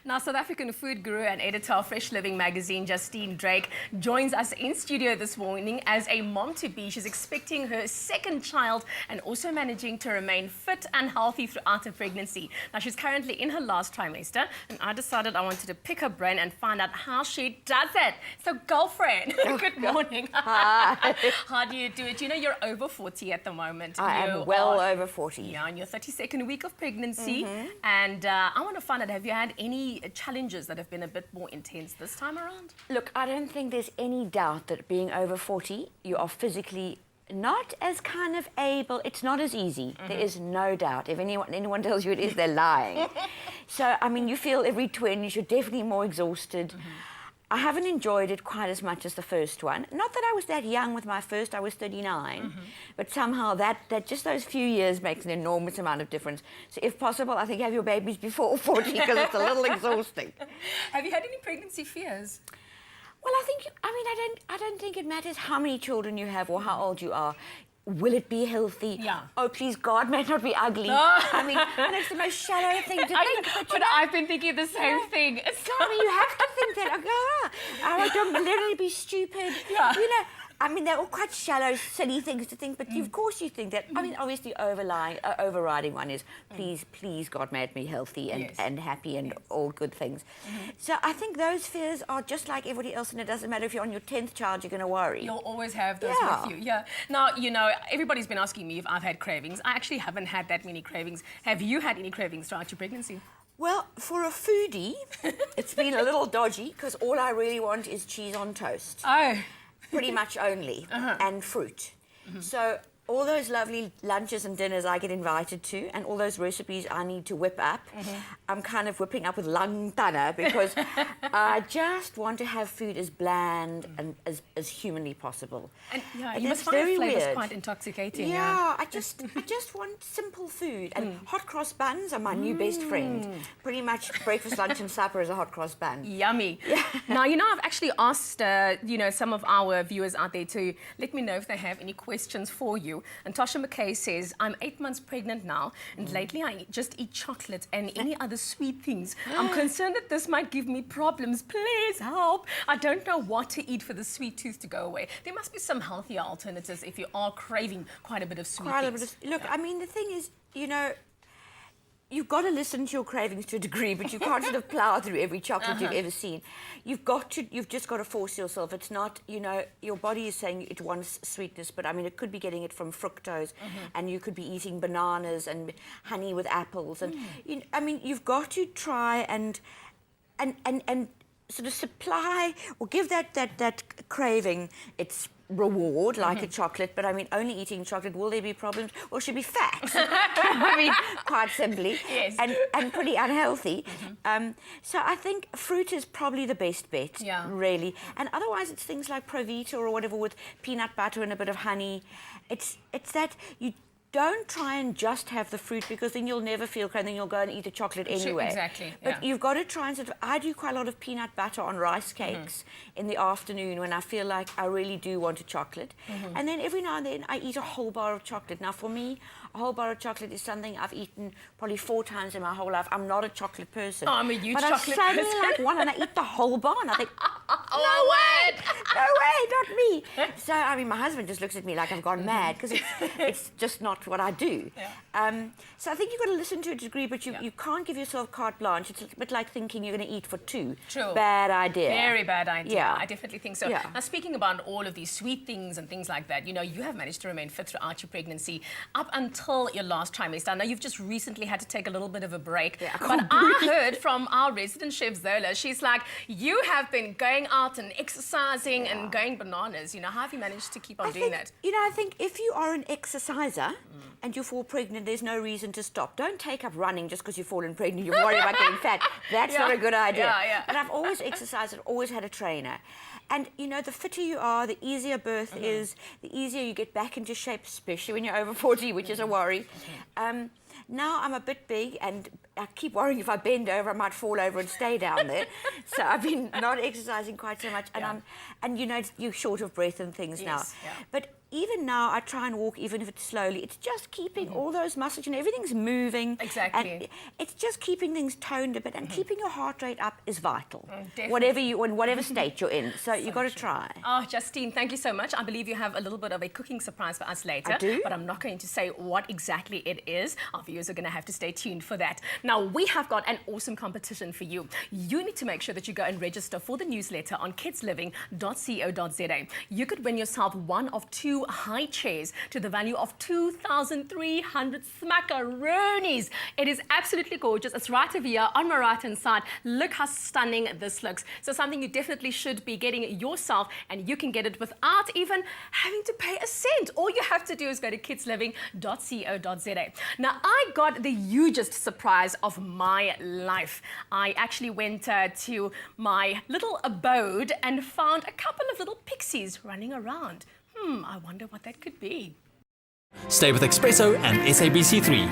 Now, South African food guru and editor of Fresh Living magazine, Justine Drake, joins us in studio this morning as a mom-to-be. She's expecting her second child and also managing to remain fit and healthy throughout her pregnancy. Now, she's currently in her last trimester, and I decided I wanted to pick her brain and find out how she does it. So, girlfriend, good morning. Hi. How do you do it? You know, you're over 40 at the moment. I am well over 40. Yeah, in your 32nd week of pregnancy. And I want to find out, have you had any challenges that have been a bit more intense this time around? Look, I don't think there's any doubt that being over 40, you are physically not as kind of able, it's not as easy. There is no doubt. If anyone tells you it is, they're lying. So, I mean, you feel every twinge, you're definitely more exhausted. I haven't enjoyed it quite as much as the first one. Not that I was that young with my first, I was 39, but somehow that just those few years makes an enormous amount of difference. So if possible, I think have your babies before 40 because it's a little exhausting. Have you had any pregnancy fears? Well, I don't think it matters how many children you have or how old you are. Will it be healthy? Yeah. Oh, please, God, may it not be ugly. No. I mean, and it's the most shallow thing to think. But I've been thinking the same thing. I mean, you have to think that, I don't literally be stupid. Yeah. You know, I mean, they're all quite shallow, silly things to think, but of course you think that. I mean, obviously, overriding one is, please, God made me healthy and happy and all good things. So I think those fears are just like everybody else, and it doesn't matter if you're on your 10th child, you're going to worry. You'll always have those with you. Yeah. Now, you know, everybody's been asking me if I've had cravings. I actually haven't had that many cravings. Have you had any cravings throughout your pregnancy? Well, for a foodie, it's been a little dodgy, because all I really want is cheese on toast. Oh. Pretty much only, and fruit. So all those lovely lunches and dinners I get invited to, and all those recipes I need to whip up, I'm kind of whipping up with lantana because I just want to have food as bland and as humanly possible. And yeah, and you must find the flavours quite intoxicating. Yeah, I just want simple food, and hot cross buns are my new best friend. Pretty much breakfast, lunch, and supper is a hot cross bun. Yummy. Yeah. Now, you know, I've actually asked, you know, some of our viewers out there to let me know if they have any questions for you. And Tasha McKay says, I'm 8 months pregnant now, and lately I just eat chocolate and any other sweet things. I'm concerned that this might give me problems. Please help. I don't know what to eat for the sweet tooth to go away. There must be some healthier alternatives if you are craving quite a bit of sweet things. Look, I mean, the thing is, you know, you've got to listen to your cravings to a degree, but you can't sort of plough through every chocolate you've ever seen. You've just got to force yourself. It's not, you know, your body is saying it wants sweetness, but I mean, it could be getting it from fructose, and you could be eating bananas and honey with apples, and you know, I mean, you've got to try and sort of supply or give that craving its reward, like a chocolate, but I mean, only eating chocolate, will there be problems? Well, she'll be fat. I mean, quite simply. Yes. And pretty unhealthy. So I think fruit is probably the best bet, really. And otherwise, it's things like Provita or whatever with peanut butter and a bit of honey. It's that you don't try and just have the fruit, because then you'll never feel craving, then you'll go and eat the chocolate anyway. Exactly. But you've got to try and sort of, I do quite a lot of peanut butter on rice cakes in the afternoon when I feel like I really do want a chocolate. And then every now and then I eat a whole bar of chocolate. Now for me, a whole bar of chocolate is something I've eaten probably 4 times in my whole life. I'm not a chocolate person. Oh, I'm a huge but chocolate I suddenly person. like one and I eat the whole bar and I think, No way! no way, not me. So, I mean, my husband just looks at me like I've gone mad, because it's just not what I do. So I think you've got to listen to a degree, but you can't give yourself carte blanche. It's a bit like thinking you're going to eat for 2. True. Bad idea. Very bad idea. Yeah. I definitely think so. Yeah. Now, speaking about all of these sweet things and things like that, you know, you have managed to remain fit throughout your pregnancy up until your last trimester. I know you've just recently had to take a little bit of a break, but I heard from our resident chef Zola, she's like, you have been going out and exercising and going bananas. You know, how have you managed to keep on doing that? You know, I think if you are an exerciser and you fall pregnant, there's no reason to stop. Don't take up running just because you've fallen pregnant. You're worried about getting fat. That's not a good idea. But I've always exercised and always had a trainer. And, you know, the fitter you are, the easier birth is, the easier you get back into shape, especially when you're over 40, which is a worry. Now I'm a bit big, and I keep worrying if I bend over, I might fall over and stay down there. So I've been not exercising quite so much, and you know, you're short of breath and things now. But even now, I try and walk, even if it's slowly. It's just keeping all those muscles, and everything's moving. Exactly. And it's just keeping things toned a bit, and keeping your heart rate up is vital. Definitely. In whatever state you're in. So you've got to try. Oh, Justine, thank you so much. I believe you have a little bit of a cooking surprise for us later. I do. But I'm not going to say what exactly it is. Our viewers are going to have to stay tuned for that. Now, we have got an awesome competition for you. You need to make sure that you go and register for the newsletter on kidsliving.co.za. You could win yourself one of 2 high chairs to the value of 2,300 smackaroonies. It is absolutely gorgeous. It's right over here on my right-hand side. Look how stunning this looks. So something you definitely should be getting yourself, and you can get it without even having to pay a cent. All you have to do is go to kidsliving.co.za. Now, I got the hugest surprise of my life. I actually went to my little abode and found a couple of little pixies running around. I wonder what that could be. Stay with Expresso and SABC3.